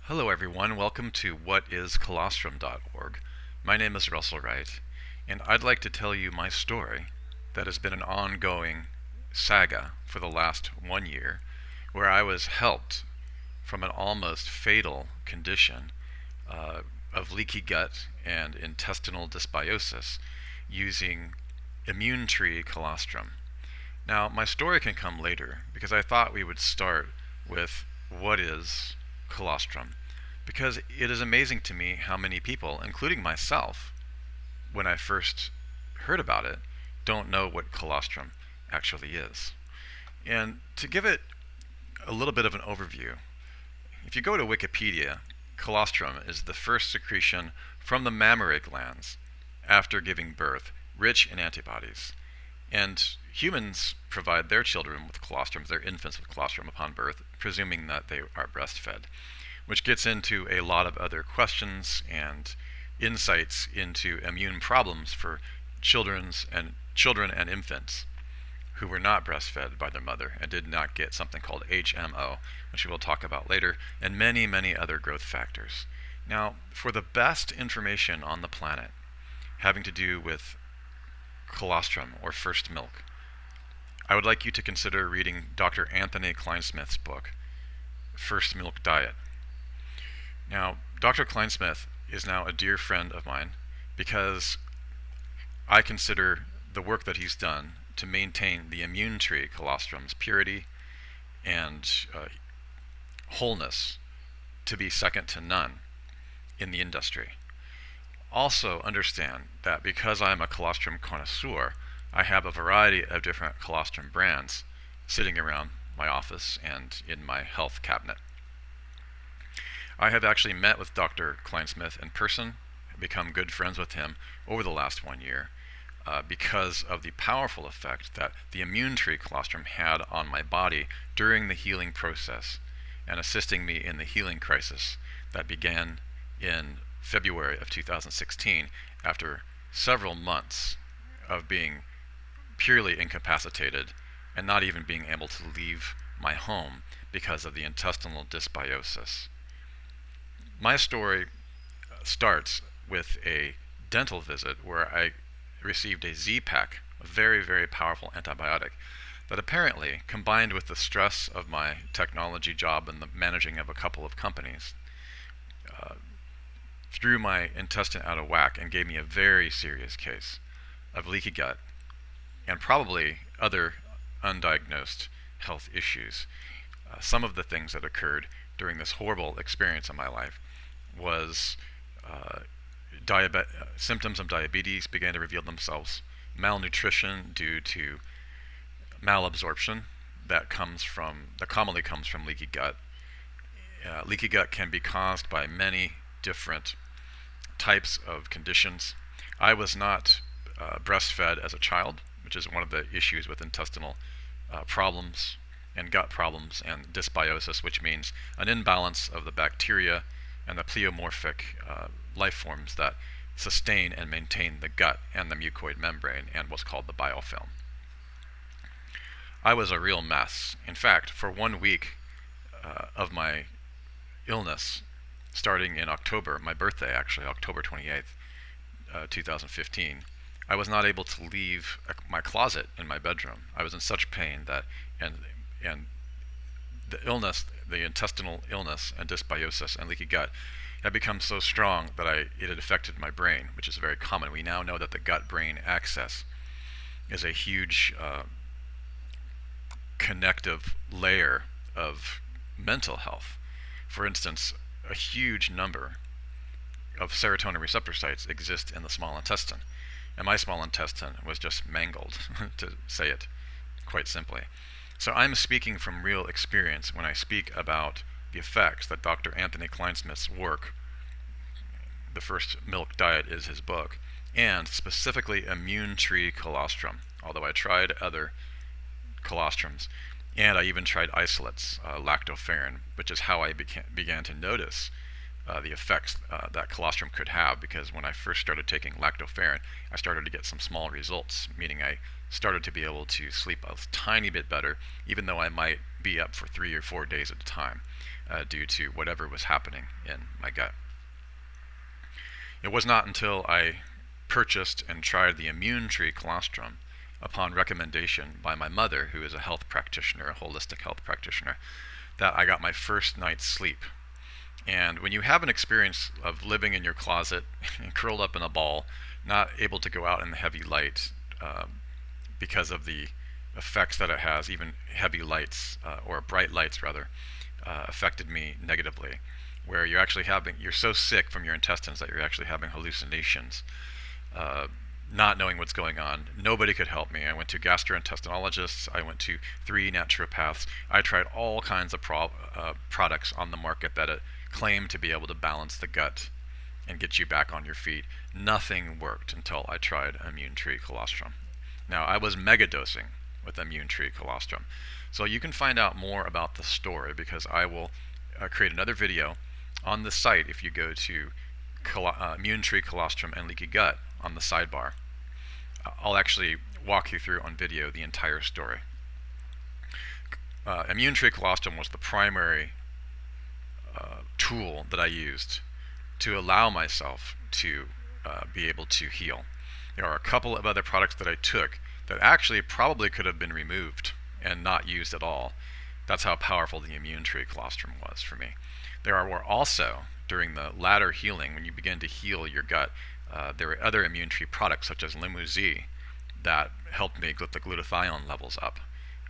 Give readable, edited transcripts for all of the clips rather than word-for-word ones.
Hello, everyone. Welcome to whatiscolostrum.org. My name is Russell Wright, and I'd like to tell you my story that has been an ongoing saga for the last 1 year, where I was helped from an almost fatal condition of leaky gut and intestinal dysbiosis using immune tree colostrum. Now, my story can come later because I thought we would start with what is colostrum, because it is amazing to me how many people, including myself, when I first heard about it, don't know what colostrum actually is. And to give it a little bit of an overview, if you go to Wikipedia, colostrum is the first secretion from the mammary glands after giving birth, rich in antibodies. And humans provide their children with colostrum, their infants with colostrum upon birth, presuming that they are breastfed, which gets into a lot of other questions and insights into immune problems for children and infants who were not breastfed by their mother and did not get something called HMO, which we will talk about later, and many, many other growth factors. Now, for the best information on the planet having to do with colostrum or first milk, I would like you to consider reading Dr. Anthony Kleinsmith's book, First Milk Diet. Now, Dr. Kleinsmith is now a dear friend of mine because I consider the work that he's done to maintain the immune tree colostrum's purity and wholeness to be second to none in the industry. Also understand that because I'm a colostrum connoisseur, I have a variety of different colostrum brands sitting around my office and in my health cabinet. I have actually met with Dr. Kleinsmith in person, become good friends with him over the last 1 year because of the powerful effect that the immune tree colostrum had on my body during the healing process and assisting me in the healing crisis that began in February of 2016 after several months of being purely incapacitated and not even being able to leave my home because of the intestinal dysbiosis. My story starts with a dental visit where I received a Z-Pak, a very, very powerful antibiotic that apparently, combined with the stress of my technology job and the managing of a couple of companies, threw my intestine out of whack and gave me a very serious case of leaky gut and probably other undiagnosed health issues. Some of the things that occurred during this horrible experience in my life was symptoms of diabetes began to reveal themselves, malnutrition due to malabsorption that commonly comes from leaky gut. Leaky gut can be caused by many different types of conditions. I was not breastfed as a child, which is one of the issues with intestinal problems and gut problems and dysbiosis, which means an imbalance of the bacteria and the pleomorphic life forms that sustain and maintain the gut and the mucoid membrane and what's called the biofilm. I was a real mess. In fact, for 1 week of my illness, starting in October, my birthday actually, October 28th, 2015, I was not able to leave my closet in my bedroom. I was in such pain that, and the illness, the intestinal illness and dysbiosis and leaky gut had become so strong that it had affected my brain, which is very common. We now know that the gut-brain axis is a huge connective layer of mental health. For instance, a huge number of serotonin receptor sites exist in the small intestine, and my small intestine was just mangled, to say it quite simply. So I'm speaking from real experience when I speak about the effects that Dr. Anthony Kleinsmith's work, The First Milk Diet is his book, and specifically immune tree colostrum, although I tried other colostrums, and I even tried isolates, lactoferrin, which is how I began to notice the effects that colostrum could have, because when I first started taking lactoferrin, I started to get some small results, meaning I started to be able to sleep a tiny bit better, even though I might be up for 3 or 4 days at a time. due to whatever was happening in my gut. It was not until I purchased and tried the Immune Tree Colostrum upon recommendation by my mother, who is a health practitioner, a holistic health practitioner, that I got my first night's sleep. And when you have an experience of living in your closet and curled up in a ball, not able to go out in the heavy light because of the effects that it has, even heavy lights or bright lights rather, affected me negatively. Where you're so sick from your intestines that you're actually having hallucinations, not knowing what's going on. Nobody could help me. I went to gastrointestinologists. I went to 3 naturopaths. I tried all kinds of products on the market that claimed to be able to balance the gut and get you back on your feet. Nothing worked until I tried Immune Tree Colostrum. Now, I was megadosing with Immune Tree Colostrum. So you can find out more about the story, because I will create another video on the site. If you go to Immune Tree Colostrum and Leaky Gut on the sidebar, I'll actually walk you through on video the entire story. Immune Tree Colostrum was the primary tool that I used to allow myself to be able to heal. There are a couple of other products that I took that actually probably could have been removed and not used at all. That's how powerful the Immune Tree Colostrum was for me. There were also, during the latter healing, when you begin to heal your gut, there were other Immune Tree products such as Limouzi that helped me get the glutathione levels up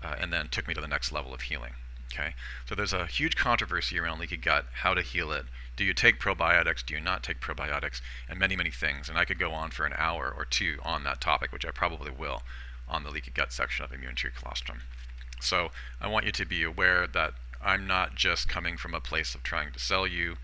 and then took me to the next level of healing. Okay, so there's a huge controversy around leaky gut, how to heal it. Do you take probiotics? Do you not take probiotics? And many, many things. And I could go on for an hour or two on that topic, which I probably will, on the leaky gut section of Immune Tree Colostrum. So I want you to be aware that I'm not just coming from a place of trying to sell you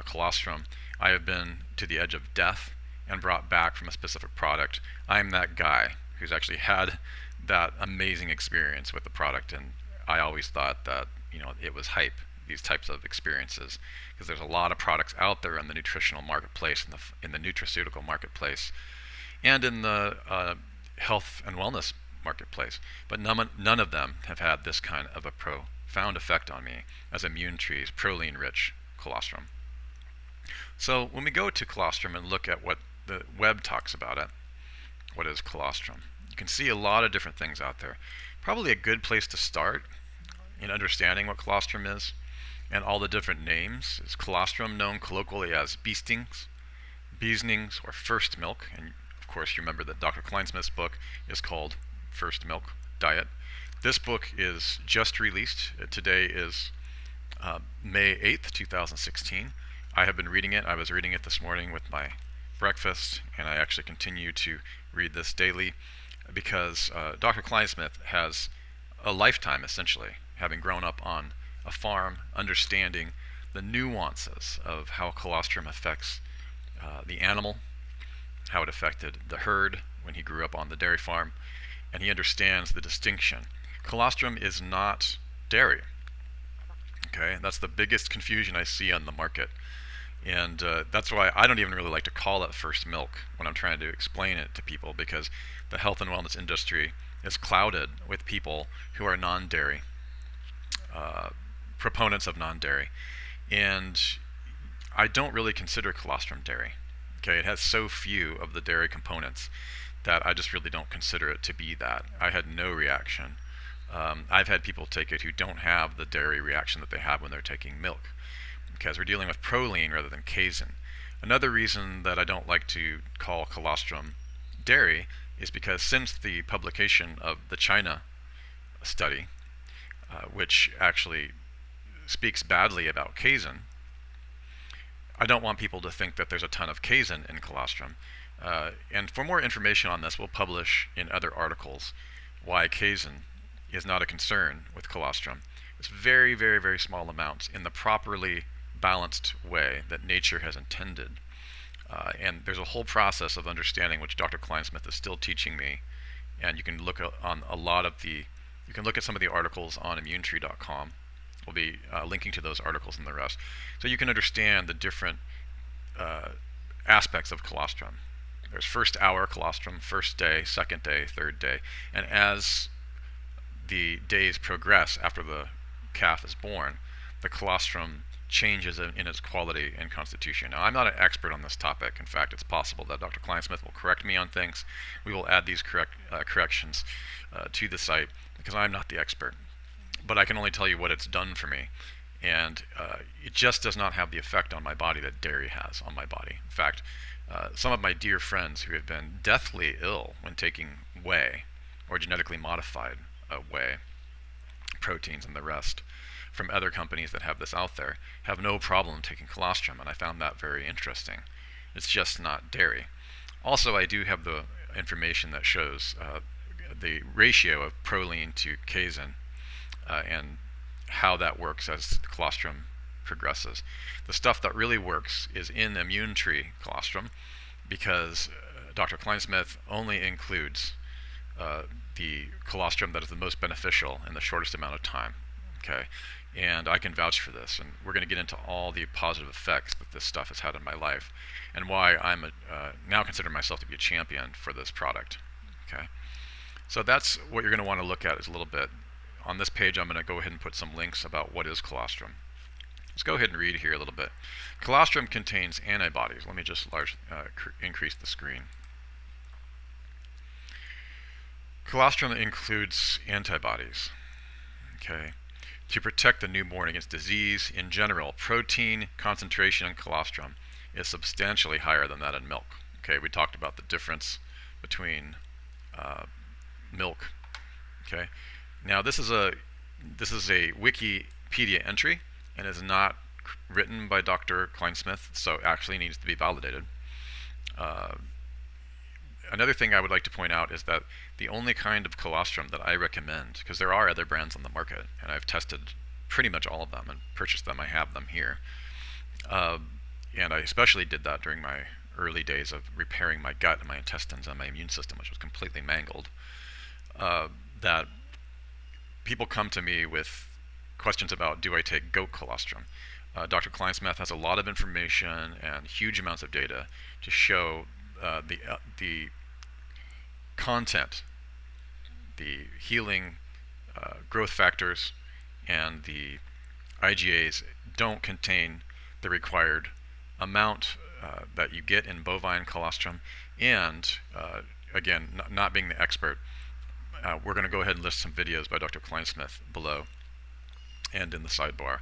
colostrum. I have been to the edge of death and brought back from a specific product. I'm that guy who's actually had that amazing experience with the product, and I always thought that it was hype, these types of experiences, because there's a lot of products out there in the nutritional marketplace, in the nutraceutical marketplace, and in the health and wellness marketplace, but none of them have had this kind of a profound effect on me as Immune Tree's proline-rich colostrum. So when we go to colostrum and look at what the web talks about it, what is colostrum? You can see a lot of different things out there. Probably a good place to start in understanding what colostrum is and all the different names is colostrum, known colloquially as bee stings, or first milk. And of course you remember that Dr. Kleinsmith's book is called First Milk Diet. This book is just released. Today is May 8th, 2016. I have been reading it. I was reading it this morning with my breakfast, and I actually continue to read this daily because Dr. Kleinsmith has a lifetime, essentially, having grown up on a farm, understanding the nuances of how colostrum affects the animal, how it affected the herd when he grew up on the dairy farm, and he understands the distinction. Colostrum is not dairy. Okay, that's the biggest confusion I see on the market. And that's why I don't even really like to call it first milk when I'm trying to explain it to people, because the health and wellness industry is clouded with people who are non-dairy, proponents of non-dairy. And I don't really consider colostrum dairy. Okay, it has so few of the dairy components that I just really don't consider it to be that. I had no reaction. I've had people take it who don't have the dairy reaction that they have when they're taking milk, because we're dealing with proline rather than casein. Another reason that I don't like to call colostrum dairy is because since the publication of the China study, which actually speaks badly about casein, I don't want people to think that there's a ton of casein in colostrum. And for more information on this, we'll publish in other articles why casein is not a concern with colostrum. It's very, very, very small amounts in the properly balanced way that nature has intended. And there's a whole process of understanding which Dr. Kleinsmith is still teaching me. And you can look on you can look at some of the articles on immunetree.com. We'll be linking to those articles and the rest, so you can understand the different aspects of colostrum. There's first hour colostrum, first day, second day, third day, and as the days progress after the calf is born, the colostrum changes in its quality and constitution. Now, I'm not an expert on this topic. In fact, it's possible that Dr. Kleinsmith will correct me on things. We will add these corrections to the site because I'm not the expert. But I can only tell you what it's done for me. And it just does not have the effect on my body that dairy has on my body. In fact, some of my dear friends who have been deathly ill when taking whey or genetically modified whey proteins and the rest from other companies that have this out there have no problem taking colostrum, and I found that very interesting. It's just not dairy. Also, I do have the information that shows the ratio of proline to casein and how that works as the colostrum progresses. The stuff that really works is in the immune tree colostrum, because Dr. Kleinsmith only includes the colostrum that is the most beneficial in the shortest amount of time. Okay, and I can vouch for this, and we're going to get into all the positive effects that this stuff has had in my life, and why I'm now consider myself to be a champion for this product. Okay, so that's what you're going to want to look at is a little bit. On this page, I'm going to go ahead and put some links about what is colostrum. Let's go ahead and read here a little bit. Colostrum contains antibodies. Let me just increase the screen. Colostrum includes antibodies, okay, to protect the newborn against disease. In general, protein concentration in colostrum is substantially higher than that in milk. Okay, we talked about the difference between milk. Okay, now this is a Wikipedia entry and is not written by Dr. Kleinsmith, so it actually needs to be validated. Another thing I would like to point out is that the only kind of colostrum that I recommend, because there are other brands on the market, and I've tested pretty much all of them and purchased them, I have them here. And I especially did that during my early days of repairing my gut and my intestines and my immune system, which was completely mangled. That people come to me with questions about, do I take goat colostrum? Dr. Kleinsmith has a lot of information and huge amounts of data to show the content, the healing growth factors, and the IgAs don't contain the required amount that you get in bovine colostrum. And again, not being the expert, we're going to go ahead and list some videos by Dr. Kleinsmith below and in the sidebar.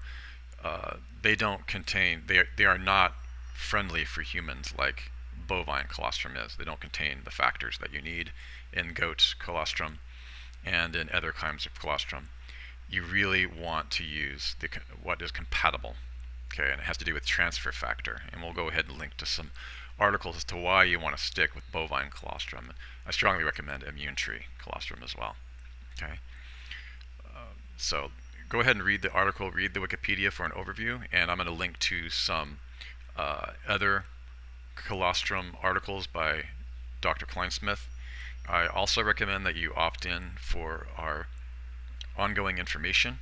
They don't contain, they are not friendly for humans like bovine colostrum is. They don't contain the factors that you need in goat colostrum and in other kinds of colostrum. You really want to use what is compatible, okay, and it has to do with transfer factor, and we'll go ahead and link to some articles as to why you want to stick with bovine colostrum. I strongly recommend immune tree colostrum as well. Okay, so go ahead and read the article, read the Wikipedia for an overview, and I'm going to link to some other colostrum articles by Dr. Kleinsmith. I also recommend that you opt in for our ongoing information,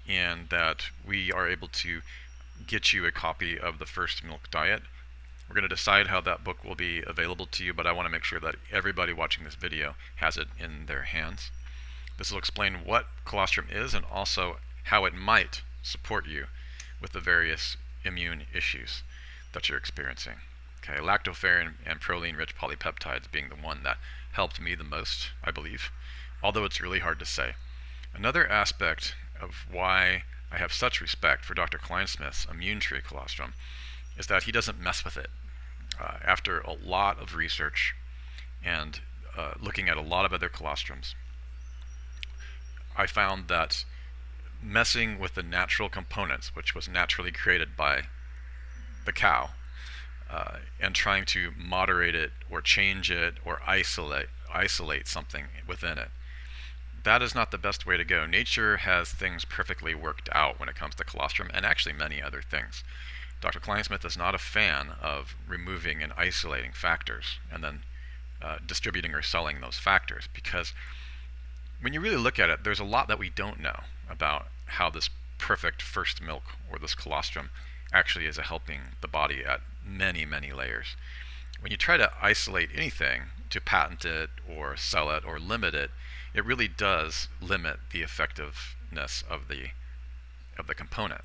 and that we are able to get you a copy of the First Milk Diet. We're going to decide how that book will be available to you, but I want to make sure that everybody watching this video has it in their hands. This will explain what colostrum is and also how it might support you with the various immune issues that you're experiencing. Okay, lactoferrin and proline-rich polypeptides being the one that helped me the most, I believe, although it's really hard to say. Another aspect of why I have such respect for Dr. Kleinsmith's immune tree colostrum is that he doesn't mess with it. After a lot of research and looking at a lot of other colostrums, I found that messing with the natural components, which was naturally created by the cow, and trying to moderate it or change it or isolate something within it, that is not the best way to go. Nature has things perfectly worked out when it comes to colostrum, and actually many other things. Dr. Kleinsmith is not a fan of removing and isolating factors and then distributing or selling those factors, because when you really look at it, there's a lot that we don't know about how this perfect first milk or this colostrum actually is helping the body at many, many layers. When you try to isolate anything to patent it or sell it or limit it, it really does limit the effectiveness of the component.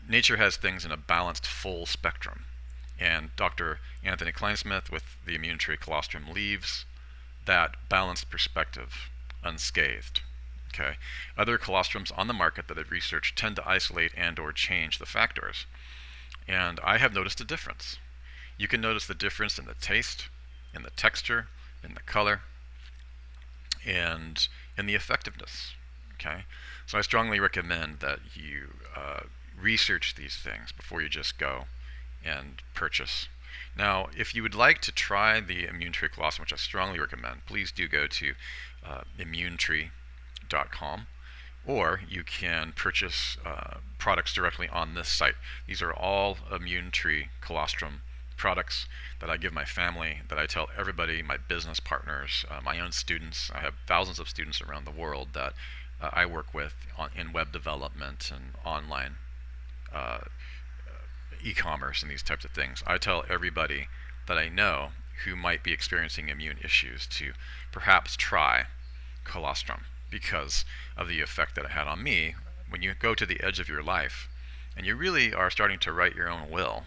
nature has things in a balanced full spectrum. And Dr. Anthony Kleinsmith with the immune tree colostrum leaves that balanced perspective unscathed. Okay. Other colostrums on the market that I've researched tend to isolate and or change the factors. And I have noticed a difference. You can notice the difference in the taste, in the texture, in the color, and in the effectiveness. Okay. So I strongly recommend that you research these things before you just go and purchase. Now, if you would like to try the immune tree colostrum, which I strongly recommend, please do go to immunetree.com, or you can purchase products directly on this site. These are all immune tree colostrum products that I give my family, that I tell everybody, my business partners, my own students. I have thousands of students around the world that I work with in web development and online e-commerce and these types of things. I tell everybody that I know who might be experiencing immune issues to perhaps try colostrum because of the effect that it had on me. When you go to the edge of your life and you really are starting to write your own will,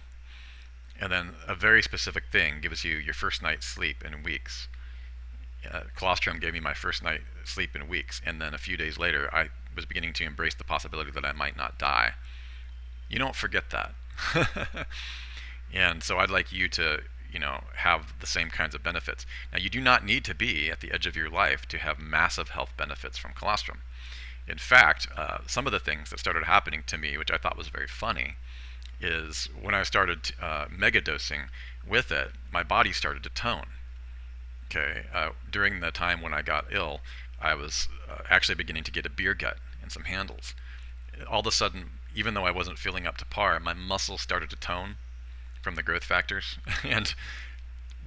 and then a very specific thing gives you your first night's sleep in weeks. Colostrum gave me my first night sleep in weeks, and then a few days later I was beginning to embrace the possibility that I might not die. You don't forget that. And so I'd like you to, have the same kinds of benefits. Now, you do not need to be at the edge of your life to have massive health benefits from colostrum. In fact, some of the things that started happening to me, which I thought was very funny, is when I started mega dosing with it, my body started to tone. Okay, during the time when I got ill, I was actually beginning to get a beer gut and some handles. All of a sudden, even though I wasn't feeling up to par, my muscles started to tone from the growth factors. And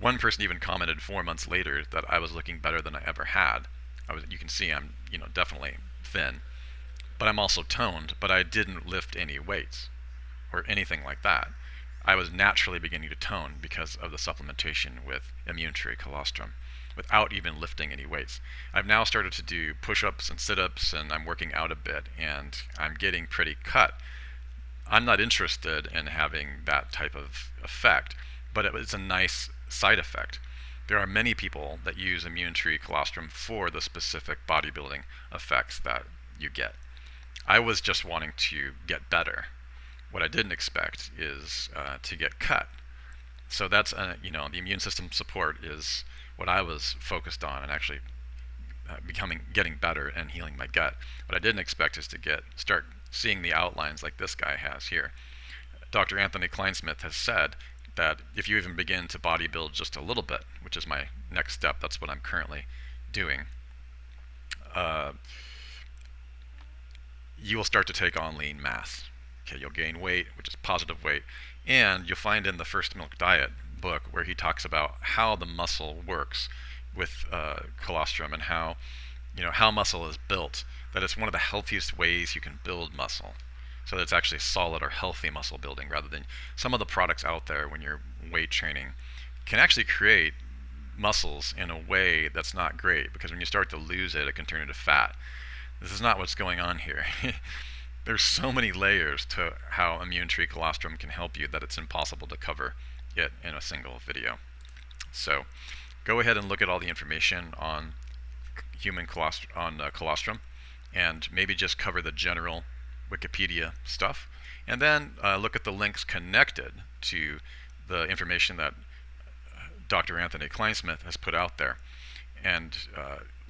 one person even commented 4 months later that I was looking better than I ever had. You can see I'm, definitely thin, but I'm also toned. But I didn't lift any weights or anything like that. I was naturally beginning to tone because of the supplementation with immune tree colostrum, without even lifting any weights. I've now started to do push-ups and sit-ups, and I'm working out a bit, and I'm getting pretty cut. I'm not interested in having that type of effect, but it's a nice side effect. There are many people that use immune tree colostrum for the specific bodybuilding effects that you get. I was just wanting to get better. What I didn't expect is to get cut. So that's, the immune system support is what I was focused on, and actually getting better and healing my gut. What I didn't expect is to start seeing the outlines like this guy has here. Dr. Anthony Kleinsmith has said that if you even begin to bodybuild just a little bit, which is my next step, that's what I'm currently doing, you will start to take on lean mass. Okay, you'll gain weight, which is positive weight, and you'll find in the First Milk Diet book where he talks about how the muscle works with colostrum, and how muscle is built, that it's one of the healthiest ways you can build muscle, so that it's actually solid or healthy muscle building, rather than some of the products out there when you're weight training can actually create muscles in a way that's not great, because when you start to lose it, it can turn into fat. This is not what's going on here. There's so many layers to how immune tree colostrum can help you that it's impossible to cover it in a single video. So go ahead and look at all the information on colostrum, and maybe just cover the general Wikipedia stuff, and then look at the links connected to the information that Dr. Anthony Kleinsmith has put out there, and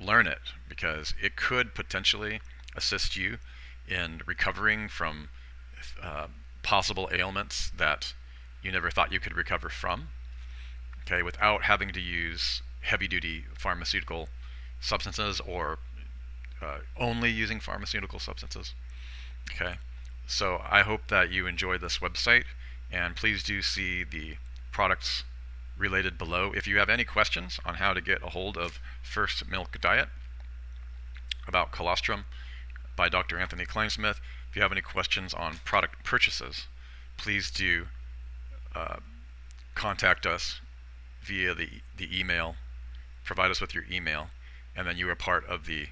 learn it, because it could potentially assist you in recovering from possible ailments that you never thought you could recover from, okay, without having to use heavy-duty pharmaceutical substances, or only using pharmaceutical substances. Okay, so I hope that you enjoy this website, and please do see the products related below. If you have any questions on how to get a hold of First Milk Diet about colostrum by Dr. Anthony Kleinsmith, if you have any questions on product purchases, please do contact us via the email. Provide us with your email, and then you are part of the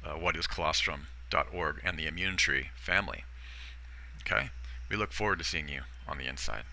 whatiscolostrum.org and the Immune Tree family. Okay, We look forward to seeing you on the inside.